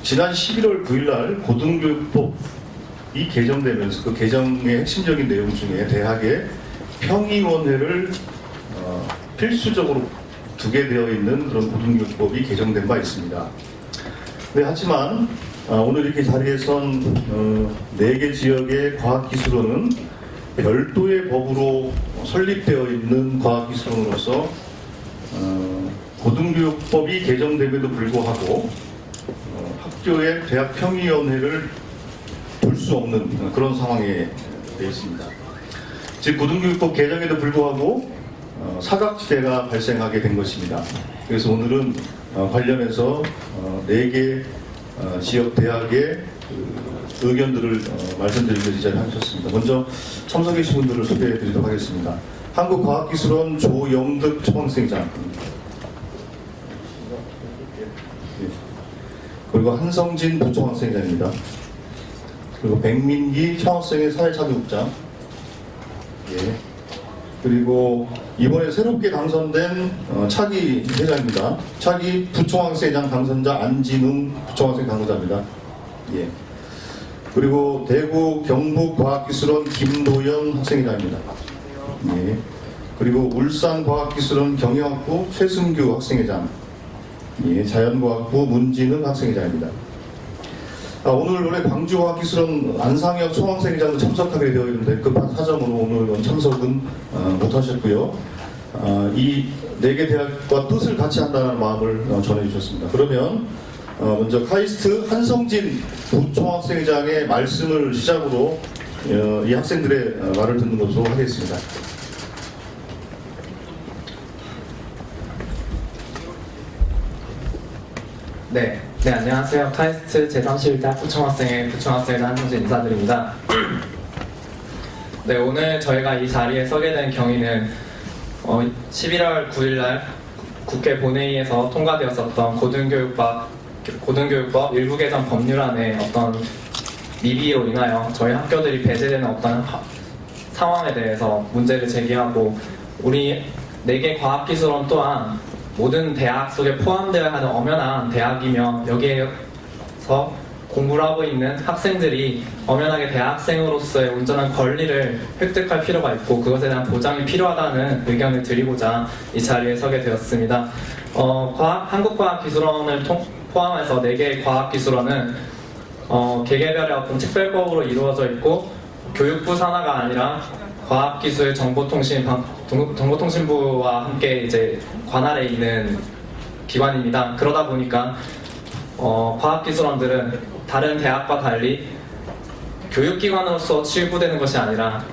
지난 11월 9일 날 고등교육법이 개정되면서 그 개정의 핵심적인 내용 중에 대학의 평의원회를 필수적으로 두게 되어 있는 그런 고등교육법이 개정된 바 있습니다. 네, 하지만 오늘 이렇게 자리에선 4개 지역의 과학기술원은 별도의 법으로 설립되어 있는 과학기술원으로서 고등교육법이 개정됨에도 불구하고 학교의 대학평의위원회를 둘 수 없는 그런 상황에 되어 있습니다. 즉 고등교육법 개정에도 불구하고 사각지대가 발생하게 된 것입니다. 그래서 오늘은 관련해서 4개 지역 대학의 의견들을 말씀드리면서 이 자리에 하셨습니다. 먼저 참석해 주신 분들을 소개해 드리도록 하겠습니다. 한국과학기술원 조영득 총학생장, 그리고 한성진 부총학생장입니다. 그리고 백민기 총학생회 사회자교국장, 예. 그리고 이번에 새롭게 당선된 차기 회장입니다. 차기 부총학생회장 당선자 안진웅 부총학생 당선자입니다. 예. 그리고 대구 경북과학기술원 김도연 학생회장입니다. 예. 그리고 울산과학기술원 경영학부 최승규 학생회장, 예. 자연과학부 문진흥 학생회장입니다. 오늘 원래 광주과학기술원 안상혁 총학생회장도 참석하게 되어 있는데 급한 사정으로 오늘 참석은 못하셨고요. 이 4개 대학과 뜻을 같이 한다는 마음을 전해주셨습니다. 그러면 먼저 카이스트 한성진 부총학생회장의 말씀을 시작으로 이 학생들의 말을 듣는 것으로 하겠습니다. 네, 안녕하세요. 카이스트 제31대 부총학생회 부총학생회장 한성진 인사드립니다. 네, 오늘 저희가 이 자리에 서게 된 경위는 11월 9일날 국회 본회의에서 통과되었었던 고등교육법 일부 개정 법률안의 어떤 미비로 인하여 저희 학교들이 배제되는 어떤 상황에 대해서 문제를 제기하고, 우리 4개 과학기술원 또한 모든 대학 속에 포함되어야 하는 엄연한 대학이며, 여기에서 공부를 하고 있는 학생들이 엄연하게 대학생으로서의 온전한 권리를 획득할 필요가 있고, 그것에 대한 보장이 필요하다는 의견을 드리고자 이 자리에 서게 되었습니다. 한국과학기술원을 포함해서 4개의 과학기술원은 개개별의 어떤 특별법으로 이루어져 있고, 교육부 산하가 아니라 정보통신부와 함께 이제 관할에 있는 기관입니다. 그러다 보니까 과학기술원들은 다른 대학과 달리 교육기관으로서 취급되는 것이 아니라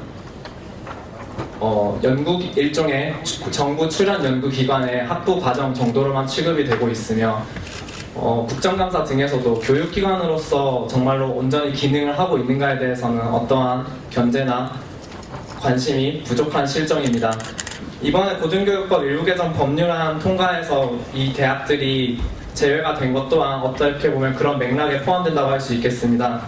일종의 정부 출연 연구기관의 학부 과정 정도로만 취급이 되고 있으며, 국정감사 등에서도 교육기관으로서 정말로 온전히 기능을 하고 있는가에 대해서는 어떠한 견제나 관심이 부족한 실정입니다. 이번에 고등교육법 일부 개정 법률안 통과해서 이 대학들이 제외가 된 것 또한 어떻게 보면 그런 맥락에 포함된다고 할 수 있겠습니다.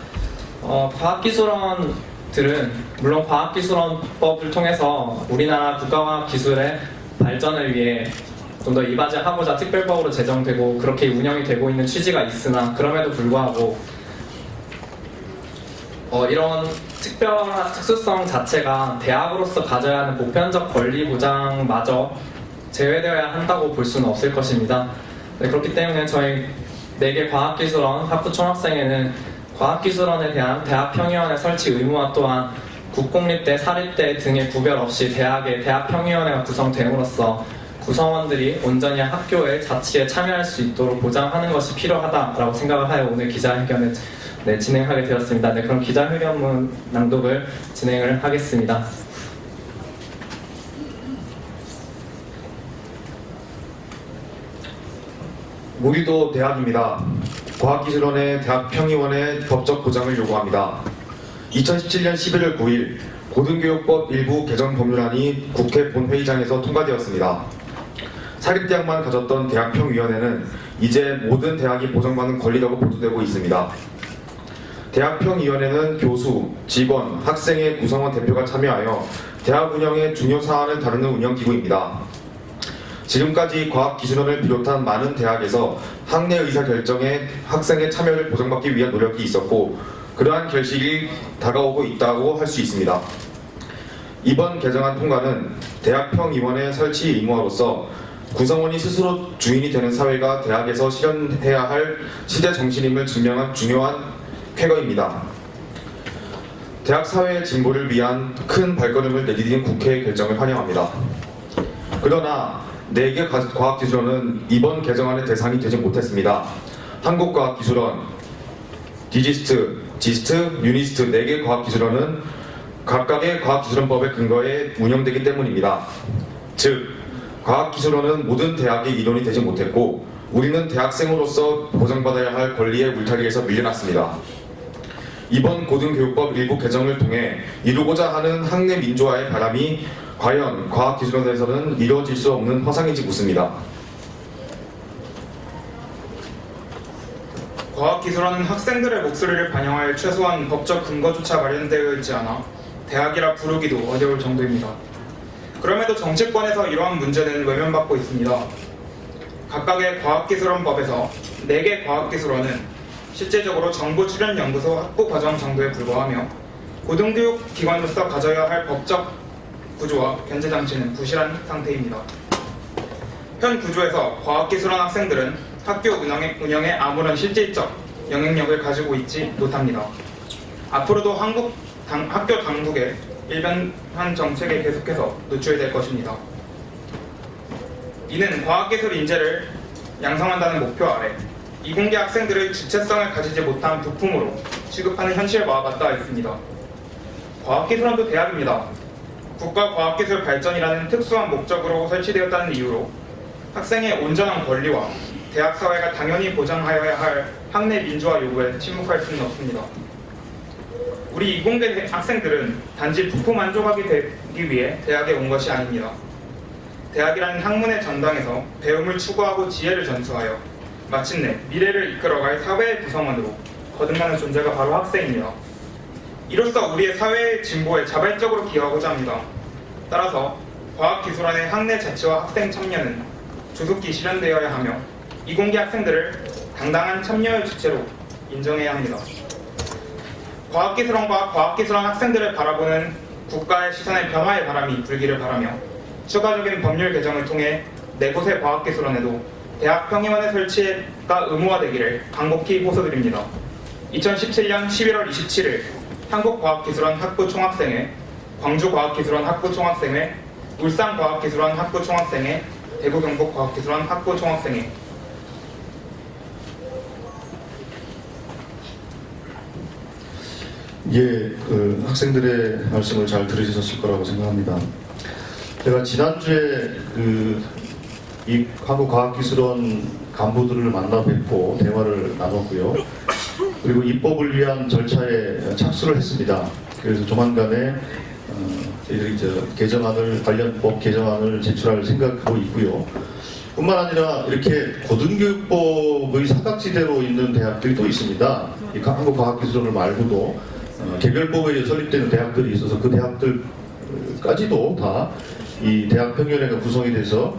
과학기술원들은 물론 과학기술원법을 통해서 우리나라 국가과학기술의 발전을 위해 좀 더 이바지하고자 특별법으로 제정되고 그렇게 운영이 되고 있는 취지가 있으나, 그럼에도 불구하고 이런 특별한 특수성 자체가 대학으로서 가져야 하는 보편적 권리 보장마저 제외되어야 한다고 볼 수는 없을 것입니다. 네, 그렇기 때문에 저희 4개 과학기술원 학부총학생회는 과학기술원에 대한 대학평의원회 설치 의무와 또한 국공립대, 사립대 등의 구별 없이 대학의 대학평의원회가 구성됨으로써 구성원들이 온전히 학교의 자치에 참여할 수 있도록 보장하는 것이 필요하다라고 생각을 하여 오늘 기자회견을 진행하게 되었습니다. 네, 그럼 기자회견문 낭독을 진행을 하겠습니다. 우리도 대학입니다. 과학기술원의 대학평의원의 법적 보장을 요구합니다. 2017년 11월 9일 고등교육법 일부 개정 법률안이 국회 본회의장에서 통과되었습니다. 사립대학만 가졌던 대학평위원회는 이제 모든 대학이 보장받는 권리라고 보도되고 있습니다. 대학평위원회는 교수, 직원, 학생의 구성원 대표가 참여하여 대학 운영의 중요 사안을 다루는 운영기구입니다. 지금까지 과학기술원을 비롯한 많은 대학에서 학내 의사 결정에 학생의 참여를 보장받기 위한 노력이 있었고 그러한 결실이 다가오고 있다고 할 수 있습니다. 이번 개정안 통과는 대학평의원의 설치 의무화로서 구성원이 스스로 주인이 되는 사회가 대학에서 실현해야 할 시대 정신임을 증명한 중요한 쾌거입니다. 대학 사회의 진보를 위한 큰 발걸음을 내디딘 국회의 결정을 환영합니다. 그러나 4개 과학기술원은 이번 개정안의 대상이 되지 못했습니다. 한국과학기술원, 디지스트, 지스트, 유니스트 4개 과학기술원은 각각의 과학기술원법에 근거해 운영되기 때문입니다. 즉, 과학기술원은 모든 대학의 일원이 되지 못했고 우리는 대학생으로서 보장받아야 할 권리의 울타리에서 밀려났습니다. 이번 고등교육법 일부 개정을 통해 이루고자 하는 학내 민주화의 바람이 과연 과학기술원에서는 이루어질 수 없는 허상인지 묻습니다. 과학기술원은 학생들의 목소리를 반영할 최소한 법적 근거조차 마련되어 있지 않아 대학이라 부르기도 어려울 정도입니다. 그럼에도 정치권에서 이러한 문제는 외면받고 있습니다. 각각의 과학기술원법에서 4개 과학기술원은 실제적으로 정부 출연연구소 학부과정 정도에 불과하며 고등교육기관으로서 가져야 할 법적 구조와 견제장치는 부실한 상태입니다. 현 구조에서 과학기술원 학생들은 학교 운영에 아무런 실질적 영향력을 가지고 있지 못합니다. 앞으로도 학교 당국의 일변한 정책에 계속해서 노출될 것입니다. 이는 과학기술 인재를 양성한다는 목표 아래 이공계 학생들의 주체성을 가지지 못한 부품으로 취급하는 현실과 맞닿아 있습니다. 과학기술원도 대학입니다. 국가과학기술 발전이라는 특수한 목적으로 설치되었다는 이유로 학생의 온전한 권리와 대학 사회가 당연히 보장하여야 할 학내 민주화 요구에 침묵할 수는 없습니다. 우리 이공계 학생들은 단지 부품 만족하게 되기 위해 대학에 온 것이 아닙니다. 대학이라는 학문의 전당에서 배움을 추구하고 지혜를 전수하여 마침내 미래를 이끌어갈 사회의 구성원으로 거듭나는 존재가 바로 학생입니다. 이로써 우리의 사회의 진보에 자발적으로 기여하고자 합니다. 따라서 과학기술원의 학내 자치와 학생 참여는 조속히 실현되어야 하며 이공계 학생들을 당당한 참여의 주체로 인정해야 합니다. 과학기술원과 과학기술원 학생들을 바라보는 국가의 시선의 변화의 바람이 불기를 바라며 추가적인 법률 개정을 통해 4곳의 과학기술원에도 대학평의원의 설치가 의무화되기를 간곡히 호소드립니다. 2017년 11월 27일 한국과학기술원 학부총학생회, 광주과학기술원 학부총학생회, 울산과학기술원 학부총학생회, 대구경북과학기술원 학부총학생회. 학생들의 말씀을 잘 들으셨을 거라고 생각합니다. 제가 지난주에 이 한국과학기술원 간부들을 만나 뵙고 대화를 나눴고요. 그리고 입법을 위한 절차에 착수를 했습니다. 그래서 조만간에 저희들이 관련 법 개정안을 제출할 생각하고 있고요. 뿐만 아니라 이렇게 고등교육법의 사각지대로 있는 대학들이 또 있습니다. 이 한국과학기술원을 말고도 개별법에 설립되는 대학들이 있어서 그 대학들까지도 다 이 대학평의원회가 구성이 돼서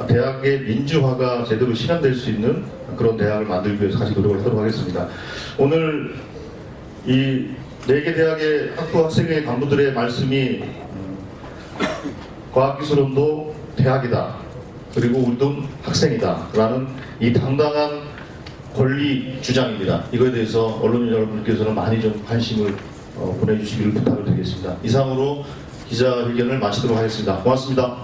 대학의 민주화가 제대로 실현될 수 있는 그런 대학을 만들기 위해서 같이 노력을 하도록 하겠습니다. 오늘 이 4개 대학의 학부 학생회 간부들의 말씀이 과학기술원도 대학이다. 그리고 우리도 학생이다. 라는 이 당당한 권리 주장입니다. 이거에 대해서 언론 여러분께서는 많이 좀 관심을 보내주시기를 부탁을 드리겠습니다. 이상으로 기자회견을 마치도록 하겠습니다. 고맙습니다.